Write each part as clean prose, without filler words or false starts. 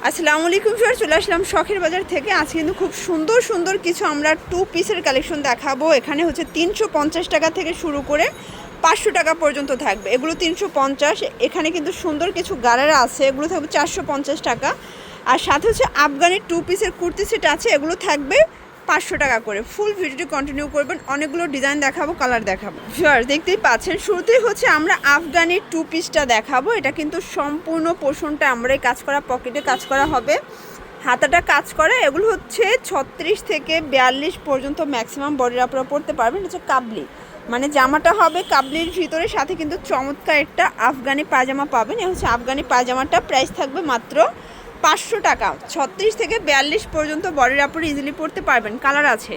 আসসালামু আলাইকুম ভিউয়ার, চলে আসলাম শখের বাজার থেকে। আজকে কিন্তু খুব সুন্দর সুন্দর কিছু আমরা টু পিসের কালেকশন দেখাবো। এখানে হচ্ছে 350 টাকা থেকে শুরু করে 500 টাকা পর্যন্ত থাকবে। এগুলো 350। এখানে কিন্তু সুন্দর কিছু গারারা আছে, এগুলো থাকবে 450 টাকা। আর সাথে হচ্ছে আফগানি টু পিসের কুর্তি সেট আছে, এগুলো থাকবে 500 টাকা করে। ফুল ভিডিওটি কন্টিনিউ করবেন, অনেকগুলো ডিজাইন দেখাবো, কালার দেখাবো। ভিউয়ার দেখতেই পাচ্ছেন, শুরুতেই হচ্ছে আমরা আফগানি টু পিসটা দেখাবো। এটা কিন্তু সম্পূর্ণ পোর্শনটা আমরাই কাজ করা, পকেটে কাজ করা হবে, হাতাটা কাজ করা। এগুলো হচ্ছে 36 থেকে 42 পর্যন্ত ম্যাক্সিমাম বডির আপনারা পরতে পারবেন। হচ্ছে কাবলি, মানে জামাটা হবে কাবলির ভিতরে, সাথে কিন্তু চমৎকার একটা আফগানি পায়জামা পাবেন। এ হচ্ছে আফগানি পায়জামাটা, প্রাইস থাকবে মাত্র 500 টাকা। 36 থেকে 42 পর্যন্ত বডির আপর ইজিলি পরতে পারবেন। কালার আছে,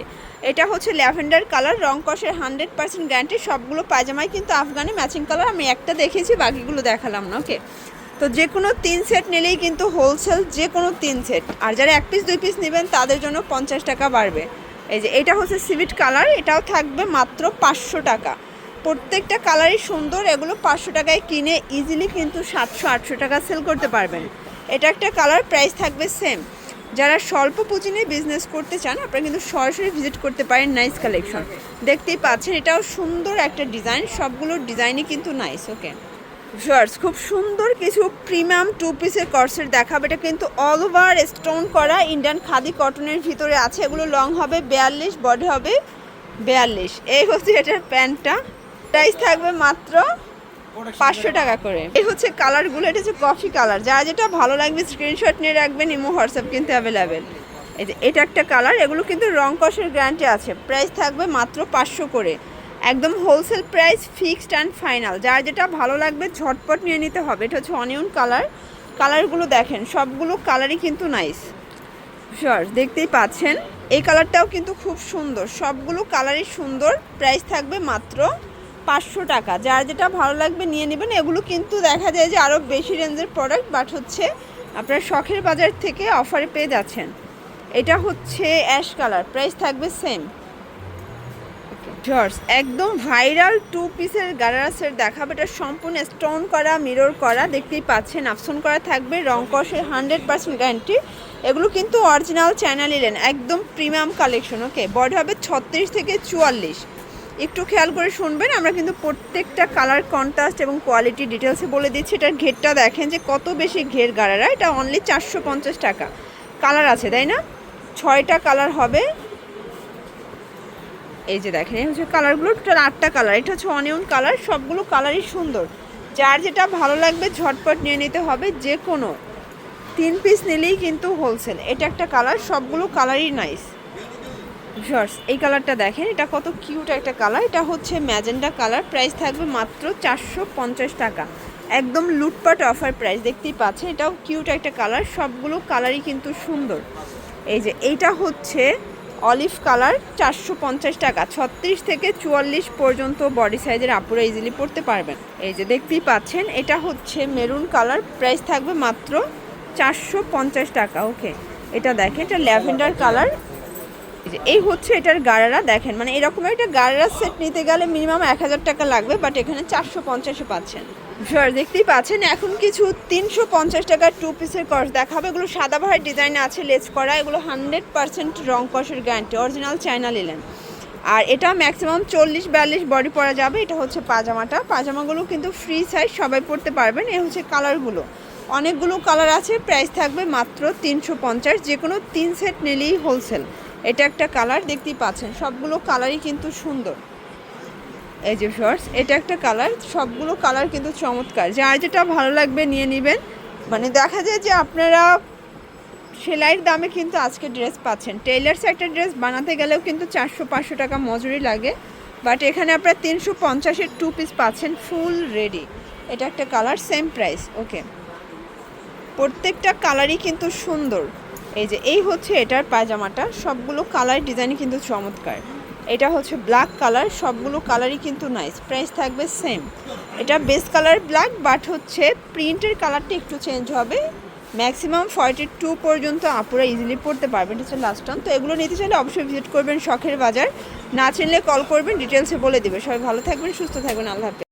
এটা হচ্ছে ল্যাভেন্ডার কালার, রং কষের 100% গ্যারান্টি। সবগুলো পায়জামায় কিন্তু আফগানি ম্যাচিং কালার, আমি একটা দেখিয়েছি, বাকিগুলো দেখালাম না। ওকে, তো যে কোনো 3 সেট নিলেই কিন্তু হোলসেল, যে কোনো 3 সেট। আর যারা 1 পিস 2 পিস নেবেন তাদের জন্য 50 টাকা বাড়বে। এই যে এটা হচ্ছে সিভিট কালার, এটাও থাকবে মাত্র 500 টাকা। প্রত্যেকটা কালারই সুন্দর, এগুলো 500 টাকায় কিনে ইজিলি কিন্তু 700-800 টাকা সেল করতে পারবেন। এটা একটা কালার, প্রাইস থাকবে সেম। যারা স্বল্প পুঁজি নিয়ে বিজনেস করতে চান আপনারা কিন্তু সরাসরি ভিজিট করতে পারেন নাইস কালেকশন। দেখতেই পাচ্ছেন, এটাও সুন্দর একটা ডিজাইন, সবগুলো ডিজাইনই কিন্তু নাইস। ওকে ভিউয়ার্স, খুব সুন্দর কিছু প্রিমিয়াম টু পিসের কর্সেট দেখাবে। এটা কিন্তু অল ওভার স্টোন করা ইন্ডিয়ান খাদি কটনের ভিতরে আছে। এগুলো লং হবে 42, বডি হবে 42। এই হচ্ছে এটার প্যান্টটা, প্রাইস থাকবে মাত্র 500 টাকা করে। এই হচ্ছে কালারগুলো, এটা হচ্ছে কফি কালার। যা যেটা ভালো লাগবে স্ক্রিনশট নিয়ে রাখবেন, ইমো হোয়াটসঅ্যাপ কিন্তু অ্যাভেলেবেল। এই যে এটা একটা কালার, এগুলো কিন্তু রং কষের গ্যারান্টি আছে। প্রাইস থাকবে মাত্র 500 করে, একদম wholesale price, fixed and final. যার যেটা ভালো লাগবে ঝটপট নিয়ে নিতে হবে। এটা হচ্ছে অনিয়ন কালার, কালারগুলো দেখেন সবগুলো কালারই কিন্তু নাইস। শিওর দেখতেই পাচ্ছেন, এই কালারটাও কিন্তু খুব সুন্দর, সবগুলো কালারই সুন্দর। প্রাইস থাকবে মাত্র 500 টাকা। যার যেটা ভালো লাগবে নিয়ে নেবেন। এগুলো কিন্তু দেখা যায় যে আরও বেশি রেঞ্জের প্রোডাক্ট, বাট হচ্ছে আপনার শখের বাজার থেকে অফারে পেয়ে যাচ্ছেন। এটা হচ্ছে অ্যাশ কালার, প্রাইস থাকবে সেম। জর্জ একদম ভাইরাল টু পিসের গারারা সেট দেখাবে। এটা সম্পূর্ণ স্টোন করা, মিরর করা, দেখতেই পাচ্ছেন, আফসন করা থাকবে, রং কষের 100% গ্যারান্টি। এগুলো কিন্তু অরিজিনাল চায়না লিনেন, একদম প্রিমিয়াম কালেকশন। ওকে, বডি হবে 36 থেকে 44। একটু খেয়াল করে শুনবেন, আমরা কিন্তু প্রত্যেকটা কালার কন্ট্রাস্ট এবং কোয়ালিটি ডিটেলসে বলে দিচ্ছি। এটার ঘেরটা দেখেন যে কত বেশি ঘের গারারা। এটা অনলি 450 টাকা। কালার আছে তাই না, 6টা কালার হবে। এই যে দেখেন, এই হচ্ছে কালারগুলো, টোটাল 8টা কালার। এটা হচ্ছে অনিয়ন কালার, সবগুলো কালারই সুন্দর। যার যেটা ভালো লাগবে ঝটপট নিয়ে নিতে হবে। যে কোনো 3 পিস নিলেই কিন্তু হোলসেল। এটা একটা কালার, সবগুলো কালারই নাইস। শর্টস এই কালারটা দেখেন, এটা কত কিউট একটা কালার। এটা হচ্ছে ম্যাজেন্ডা কালার, প্রাইস থাকবে মাত্র 450 টাকা। একদম লুটপাট অফার প্রাইস, দেখতেই পাচ্ছেন। এটাও কিউট একটা কালার, সবগুলো কালারই কিন্তু সুন্দর। এই যে এইটা হচ্ছে অলিভ কালার, 450 টাকা। 36 থেকে 44 পর্যন্ত বডি সাইজের আপুরা ইজিলি পরতে পারবেন। এই যে দেখতেই পাচ্ছেন, এটা হচ্ছে মেরুন কালার, প্রাইস থাকবে মাত্র 450 টাকা। ওকে, এটা দেখেন, এটা ল্যাভেন্ডার কালার। এই হচ্ছে এটার গারারা দেখেন, মানে এরকম একটা গারারা সেট নিতে গেলে মিনিমাম 1000 টাকা লাগবে, বাট এখানে 450-এ পাচ্ছেন। দেখতেই পাচ্ছেন, এখন কিছু 350 টাকার টু পিসের কর্স দেখাবে। এগুলো সাদাবাহার ডিজাইনে আছে, লেস করা। এগুলো 100% রং কষের গ্যারান্টি, অরিজিনাল চায়না লিনেন। আর এটা ম্যাক্সিমাম 40-42 বডি পরা যাবে। এটা হচ্ছে পাজামাটা, পাজামাগুলো কিন্তু ফ্রি সাইজ, সবাই পরতে পারবেন। এ হচ্ছে কালারগুলো, অনেকগুলো কালার আছে। প্রাইস থাকবে মাত্র 350। যে কোনো 3 সেট নিলেই হোলসেল। এটা একটা কালার, দেখতেই পাচ্ছেন, সবগুলো কালারই কিন্তু সুন্দর। এই যে শর্টস, এটা একটা কালার, সবগুলো কালার কিন্তু চমৎকার। যার যেটা ভালো লাগবে নিয়ে নেবেন। মানে দেখা যায় যে আপনারা সেলাইয়ের দামে কিন্তু আজকে ড্রেস পাচ্ছেন। টেইলার্স একটা ড্রেস বানাতে গেলেও কিন্তু 400-500 টাকা মজুরি লাগে, বাট এখানে আপনারা 350-এর টু পিস পাচ্ছেন ফুল রেডি। এটা একটা কালার, সেম প্রাইস। ওকে, প্রত্যেকটা কালারই কিন্তু সুন্দর। এই যে এই হচ্ছে এটার পায়জামাটা, সবগুলো কালার ডিজাইনই কিন্তু চমৎকার। এটা হচ্ছে ব্ল্যাক কালার, সবগুলো কালারই কিন্তু নাইস। প্রাইস থাকবে সেম। এটা বেস কালার ব্ল্যাক, বাট হচ্ছে প্রিন্টের কালারটা একটু চেঞ্জ হবে। ম্যাক্সিমাম 42 পর্যন্ত আপুরা ইজিলি পড়তে পারবেন। এটা হচ্ছে লাস্ট টান। তো এগুলো নিতে চাইলে অবশ্যই ভিজিট করবেন শখের বাজার। না চিনলে কল করবেন, ডিটেলসে বলে দেবে। সবাই ভালো থাকবেন, সুস্থ থাকবেন, আল্লাহ হাফেজ।